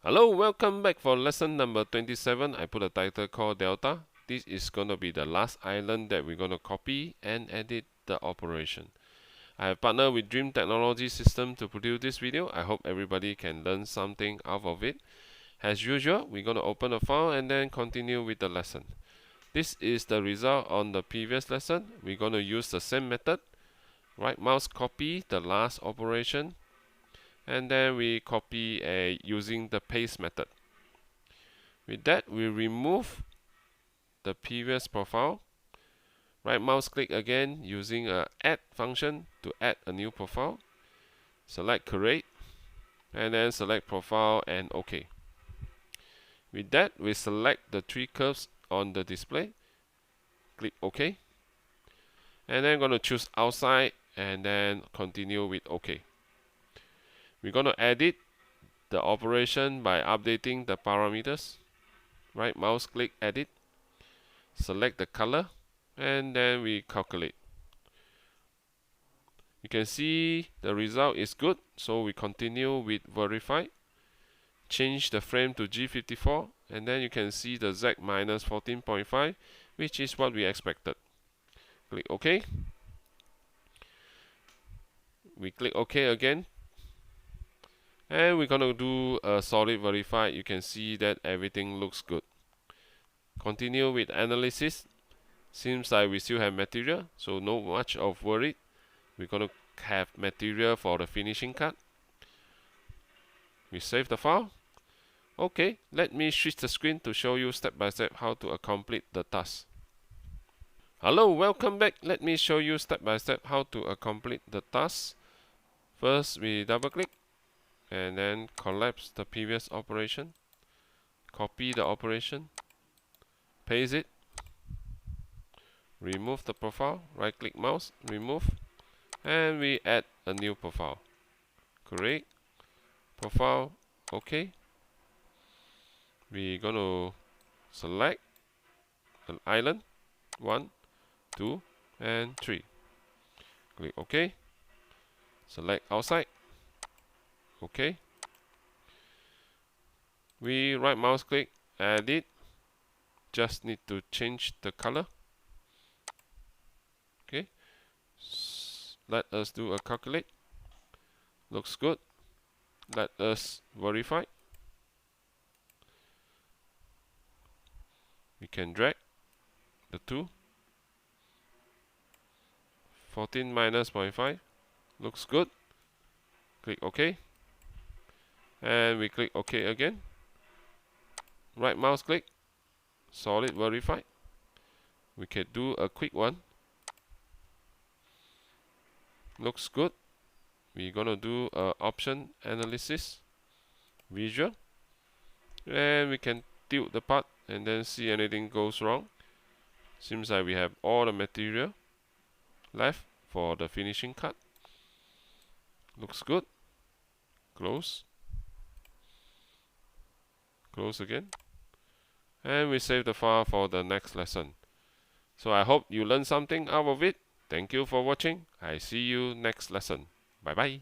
Hello, welcome back for lesson number 27. I put a title called Delta. This is going to be the last island that we're going to copy and edit the operation. I have partnered with Dream Technology System to produce this video. I hope everybody can learn something out of it. As usual, we're going to open a file and then continue with the lesson. This is the result on the previous lesson. We're going to use the same method. Right mouse copy the last operation, and then we copy using the paste method. With that, we remove the previous profile. Right mouse click again using a add function to add a new profile. Select create and then select profile and OK. With that, we select the three curves on the display. Click OK. And then I'm going to choose outside and then continue with OK. We're going to edit the operation by updating the parameters. Right mouse click edit, select the color, and then we calculate. You can see the result is good, so we continue with verify. Change the frame to G54, and then you can see the Z minus 14.5, which is what we expected. Click OK. We click OK again, and we're gonna do a solid verify. You can see that everything looks good. Continue with analysis. Seems like we still have material, so no much of worry. We're gonna have material for the finishing cut. We save the file. Okay, let me switch the screen to show you step by step how to accomplish the task. Hello, welcome back. Let me show you step by step how to accomplish the task. First, we double click and then collapse the previous operation. Copy the operation, paste it, remove the profile, right click mouse, remove, and we add a new profile. Create profile, OK. We're going to select an island 1, 2, and 3. Click OK. Select outside. OK. We right mouse click, edit. Just need to change the color. Okay. Let us do a calculate. Looks good. Let us verify. We can drag the 2. 14 minus 0.5. Looks good. Click OK. And we click OK again. Right mouse click. Solid verify. We can do a quick one. Looks good. We're gonna do option analysis, visual, and we can tilt the part and then see anything goes wrong. Seems like we have all the material left for the finishing cut. Looks good. Close. Close again. And we save the file for the next lesson. So I hope you learned something out of it. Thank you for watching. I see you next lesson. Bye bye.